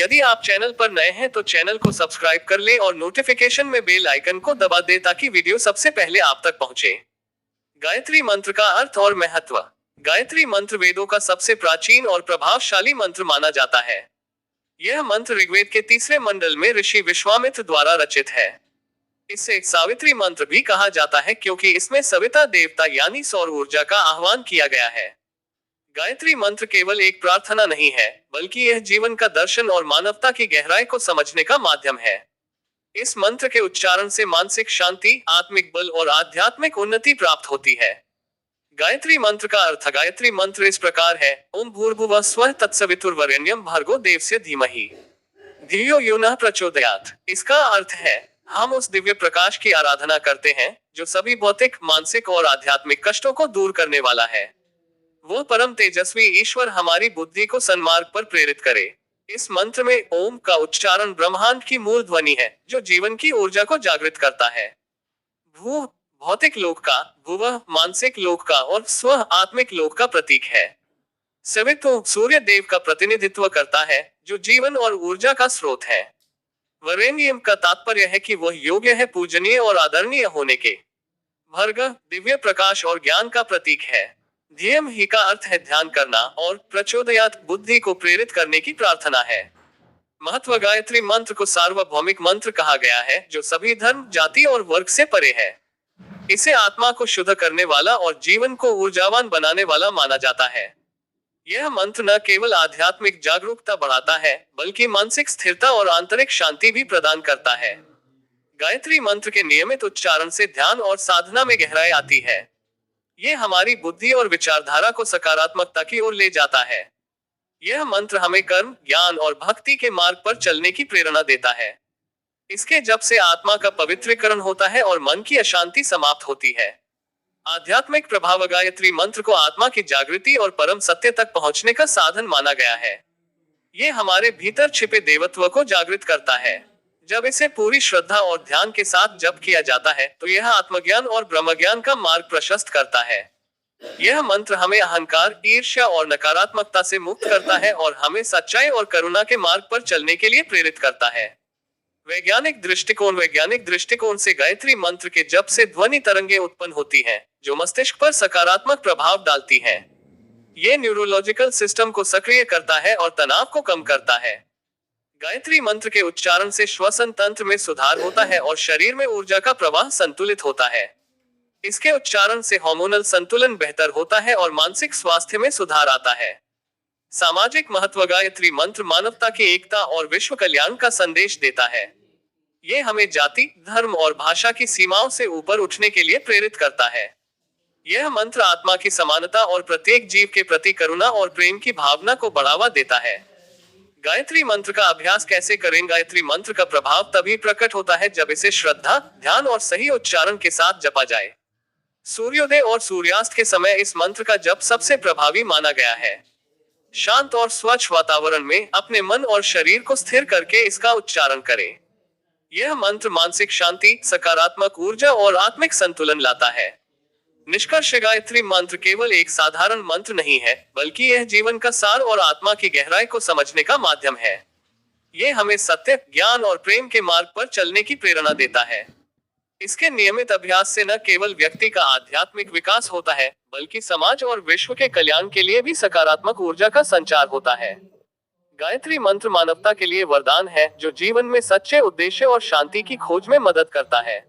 यदि आप चैनल पर नए हैं तो चैनल को सब्सक्राइब कर लें और नोटिफिकेशन में बेल आइकन को दबा दें ताकि वीडियो सबसे पहले आप तक पहुंचे। गायत्री मंत्र का अर्थ और महत्व। गायत्री मंत्र वेदों का सबसे प्राचीन और प्रभावशाली मंत्र माना जाता है। यह मंत्र ऋग्वेद के तीसरे मंडल में ऋषि विश्वामित्र द्वारा रचित है। इसे सावित्री मंत्र भी कहा जाता है क्योंकि इसमें सविता देवता यानी सौर ऊर्जा का आह्वान किया गया है। गायत्री मंत्र केवल एक प्रार्थना नहीं है, बल्कि यह जीवन का दर्शन और मानवता की गहराई को समझने का माध्यम है। इस मंत्र के उच्चारण से मानसिक शांति, आत्मिक बल और आध्यात्मिक उन्नति प्राप्त होती है। गायत्री मंत्र का अर्थ। गायत्री मंत्र इस प्रकार है: ओम भूर्भुवः स्वः तत्सवितुर्वरेण्यं भर्गो देवस्य धीमहि धियो यो नः प्रचोदयात्। इसका अर्थ है, हम उस दिव्य प्रकाश की आराधना करते हैं जो सभी भौतिक, मानसिक और आध्यात्मिक कष्टों को दूर करने वाला है। वो परम तेजस्वी ईश्वर हमारी बुद्धि को सन्मार्ग पर प्रेरित करे। इस मंत्र में ओम का उच्चारण ब्रह्मांड की मूल ध्वनि है जो जीवन की ऊर्जा को जागृत करता है। भू भौतिक लोक का, भुवः मानसिक लोक का और स्वः आत्मिक लोक का प्रतीक है। सवितु सूर्य देव का प्रतिनिधित्व करता है जो जीवन और ऊर्जा का स्रोत है। वरेण्यम का तात्पर्य है कि वह योग्य है पूजनीय और आदरणीय होने के। भर्ग दिव्य प्रकाश और ज्ञान का प्रतीक है। ध्येयम ही का अर्थ है ध्यान करना और प्रचोदयात् बुद्धि को प्रेरित करने की प्रार्थना है। महत्व। गायत्री मंत्र को सार्वभौमिक मंत्र कहा गया है जो सभी धर्म, जाति और वर्ग से परे है। इसे आत्मा को शुद्ध करने वाला और जीवन को ऊर्जावान बनाने वाला माना जाता है। यह मंत्र न केवल आध्यात्मिक जागरूकता बढ़ाता है, बल्कि मानसिक स्थिरता और आंतरिक शांति भी प्रदान करता है। गायत्री मंत्र के नियमित उच्चारण से ध्यान और साधना में गहराई आती है। यह हमारी बुद्धि और विचारधारा को सकारात्मकता की ओर ले जाता है। यह मंत्र हमें कर्म, ज्ञान और भक्ति के मार्ग पर चलने की प्रेरणा देता है। इसके जप से आत्मा का पवित्रीकरण होता है और मन की अशांति समाप्त होती है। आध्यात्मिक प्रभाव। गायत्री मंत्र को आत्मा की जागृति और परम सत्य तक पहुंचने का साधन माना गया है। ये हमारे भीतर छिपे देवत्व को जागृत करता है। जब इसे पूरी श्रद्धा और ध्यान के साथ जप किया जाता है तो यह आत्मज्ञान और ब्रह्मज्ञान का मार्ग प्रशस्त करता है। यह मंत्र हमें अहंकार, ईर्ष्या और नकारात्मकता से मुक्त करता है और हमें सच्चाई और करुणा के मार्ग पर चलने के लिए प्रेरित करता है। वैज्ञानिक दृष्टिकोण से गायत्री मंत्र के जप से ध्वनि तरंगे उत्पन्न होती हैं, जो मस्तिष्क पर सकारात्मक प्रभाव डालती हैं। ये न्यूरोलॉजिकल सिस्टम को सक्रिय करता है और तनाव को कम करता है। गायत्री मंत्र के उच्चारण से श्वसन तंत्र में सुधार होता है और शरीर में ऊर्जा का प्रवाह संतुलित होता है। इसके उच्चारण से हार्मोनल संतुलन बेहतर होता है और मानसिक स्वास्थ्य में सुधार आता है। सामाजिक महत्व। गायत्री मंत्र मानवता की एकता और विश्व कल्याण का संदेश देता है। ये हमें जाति, धर्म और भाषा की सीमाओं से ऊपर उठने के लिए प्रेरित करता है। यह मंत्र आत्मा की समानता और प्रत्येक जीव के प्रति करुणा और प्रेम की भावना को बढ़ावा देता है। गायत्री मंत्र का अभ्यास कैसे करें? गायत्री मंत्र का प्रभाव तभी प्रकट होता है जब इसे श्रद्धा, ध्यान और सही उच्चारण के साथ जपा जाए। सूर्योदय और सूर्यास्त के समय इस मंत्र का जप सबसे प्रभावी माना गया है। शांत और स्वच्छ वातावरण में अपने मन और शरीर को स्थिर करके इसका उच्चारण करें। यह मंत्र मानसिक शांति, सकारात्मक ऊर्जा और आत्मिक संतुलन लाता है। निष्कर्ष। गायत्री मंत्र केवल एक साधारण मंत्र नहीं है, बल्कि यह जीवन का सार और आत्मा की गहराई को समझने का माध्यम है। यह हमें सत्य, ज्ञान और प्रेम के मार्ग पर चलने की प्रेरणा देता है। इसके नियमित अभ्यास से न केवल व्यक्ति का आध्यात्मिक विकास होता है, बल्कि समाज और विश्व के कल्याण के लिए भी सकारात्मक ऊर्जा का संचार होता है। गायत्री मंत्र मानवता के लिए वरदान है जो जीवन में सच्चे उद्देश्य और शांति की खोज में मदद करता है।